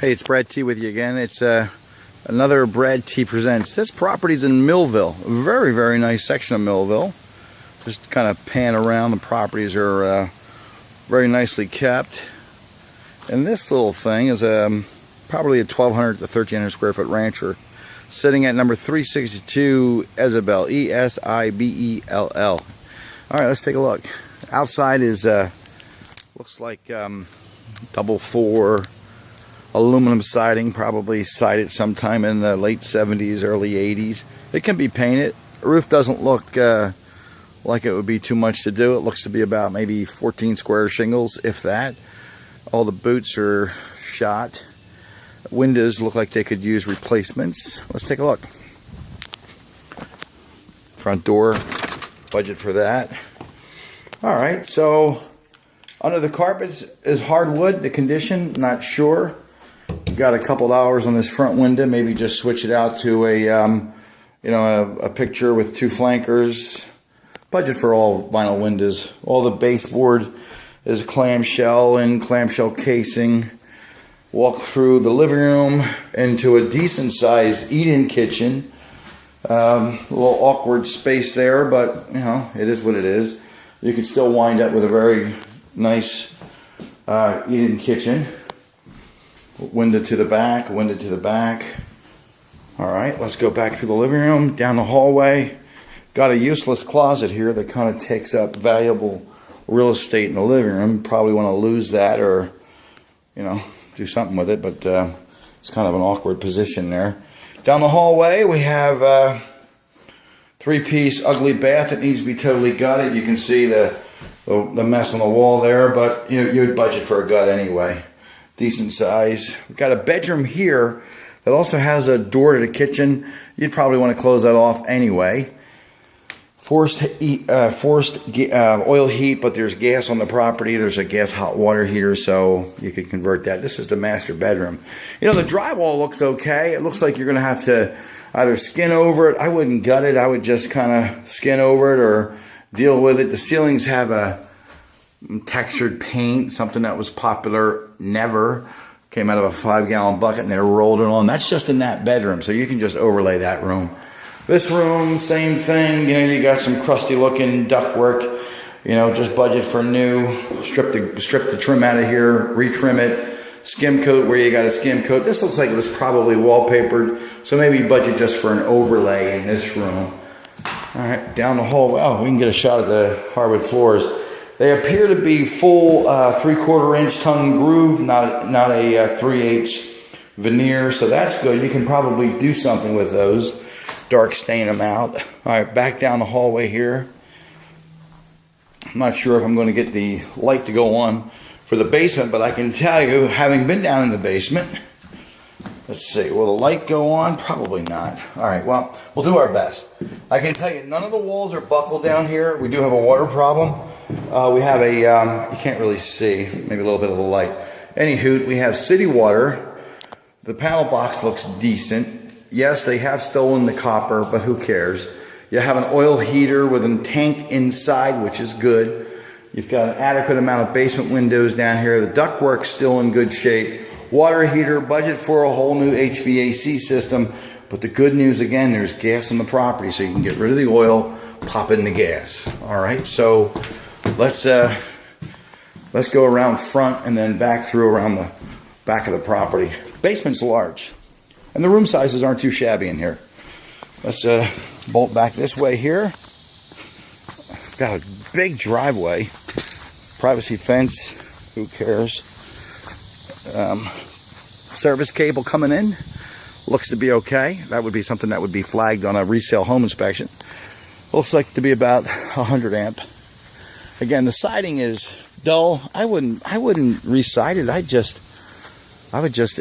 Hey, it's Brad T with you again. It's another Brad T Presents. This property's in Millville. A very, very nice section of Millville. Just kind of pan around. The properties are very nicely kept. And this little thing is probably a 1,200 to 1,300 square foot rancher sitting at number 362 Esabelle, E-S-I-B-E-L-L. All right, let's take a look. Outside is looks like double 4 aluminum siding, probably sided sometime in the late 70s, early 80s. It can be painted. The roof doesn't look like it would be too much to do. It looks to be about maybe 14 square shingles, if that. All the boots are shot. Windows look like they could use replacements. Let's take a look. Front door, budget for that. All right, so under the carpets is hardwood. The condition, not sure. Got a couple hours on this front window. Maybe just switch it out to a picture with 2 flankers. Budget for all vinyl windows. All the baseboard is clamshell and clamshell casing. Walk through the living room into a decent sized eat-in kitchen. A little awkward space there, but you know, it is what it is. You can still wind up with a very nice eat-in kitchen. Window to the back, window to the back. All right, let's go back through the living room, down the hallway. Got a useless closet here that kind of takes up valuable real estate in the living room. Probably want to lose that or, you know, do something with it, but it's kind of an awkward position there. Down the hallway, we have a 3-piece ugly bath that needs to be totally gutted. You can see the mess on the wall there, but you would budget for a gut anyway. Decent size. We've got a bedroom here that also has a door to the kitchen. You'd probably want to close that off anyway. Forced oil heat, but there's gas on the property. There's a gas hot water heater, so you could convert that. This is the master bedroom. You know, the drywall looks okay. It looks like you're going to have to either skin over it. I wouldn't gut it. I would just kind of skin over it or deal with it. The ceilings have a textured paint, something that was popular. Never came out of a 5-gallon bucket and they rolled it on. That's just in that bedroom, so you can just overlay that room. This room, same thing. You know, you got some crusty looking ductwork. You know, just budget for new. Strip the trim out of here, retrim it. Skim coat where you got a skim coat. This looks like it was probably wallpapered, so maybe budget just for an overlay in this room. All right, down the hallway. Oh, we can get a shot of the hardwood floors. They appear to be full 3/4 inch tongue groove, not a 3/8 veneer, so that's good. You can probably do something with those. Dark stain them out. All right, back down the hallway here. I'm not sure if I'm going to get the light to go on for the basement, but I can tell you, having been down in the basement, let's see, will the light go on? Probably not. All right, well, we'll do our best. I can tell you, none of the walls are buckled down here. We do have a water problem. We have a, you can't really see, maybe a little bit of a light. Anywho, we have city water. The panel box looks decent. Yes, they have stolen the copper, but who cares? You have an oil heater with a tank inside, which is good. You've got an adequate amount of basement windows down here. The ductwork's still in good shape. Water heater, budget for a whole new HVAC system. But the good news, again, there's gas on the property, so you can get rid of the oil, pop in the gas. All right, so let's go around front and then back through around the back of the property. Basement's large, and the room sizes aren't too shabby in here. Let's bolt back this way here. Got a big driveway, privacy fence, who cares? Service cable coming in, looks to be okay. That would be something that would be flagged on a resale home inspection. Looks like to be about 100 amp. Again, the siding is dull. I wouldn't re-side it. I would just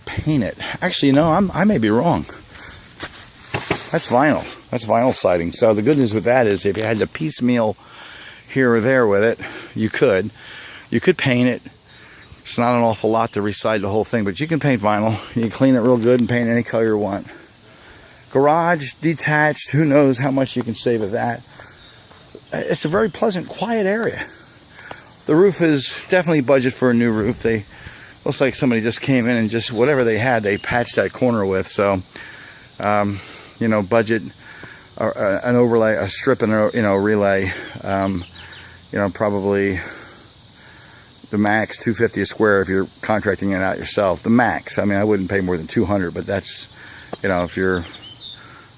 paint it. Actually, no, I may be wrong. That's vinyl. That's vinyl siding. So the good news with that is if you had to piecemeal here or there with it, you could paint it. It's not an awful lot to re-side the whole thing, but you can paint vinyl. You can clean it real good and paint any color you want. Garage, detached, who knows how much you can save of that. It's a very pleasant, quiet area. the roof is definitely budget for a new roof. They looks like somebody just came in and just whatever they had, they patched that corner with. So, you know, budget an overlay, a strip, and a relay. You know, probably the max $250 a square if you're contracting it out yourself. The max. I mean, I wouldn't pay more than $200, but that's, you know, if you're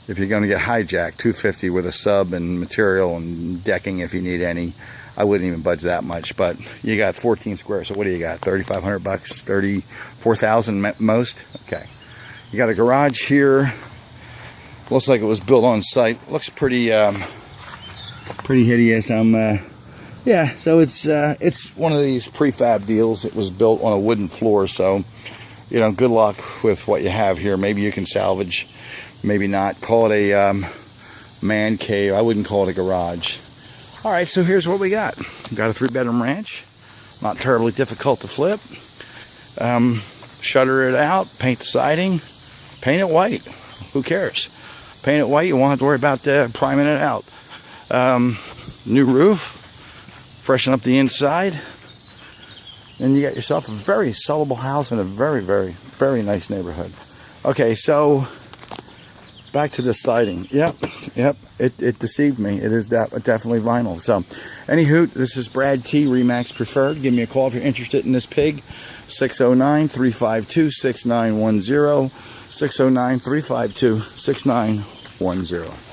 going to get hijacked, $250 with a sub and material and decking if you need any. I wouldn't even budge that much, but you got 14 squares. So what do you got? $3,500 bucks, 34,000 most. Okay, you got a garage here. Looks like it was built on site. Looks pretty hideous. Yeah. So it's one of these prefab deals. It was built on a wooden floor. So, you know, good luck with what you have here. Maybe you can salvage, maybe not. Call it a man cave. I wouldn't call it a garage. All right, so here's what we got. We've got a 3-bedroom ranch. Not terribly difficult to flip. Shutter it out, paint the siding, paint it white. Who cares? Paint it white, you won't have to worry about priming it out. New roof, freshen up the inside, and you got yourself a very sellable house in a very, very, very nice neighborhood. Okay, so back to the siding. Yep, it deceived me. It is definitely vinyl. So, anywho, this is Brad T, Remax Preferred. Give me a call if you're interested in this pig. 609-352-6910. 609-352-6910.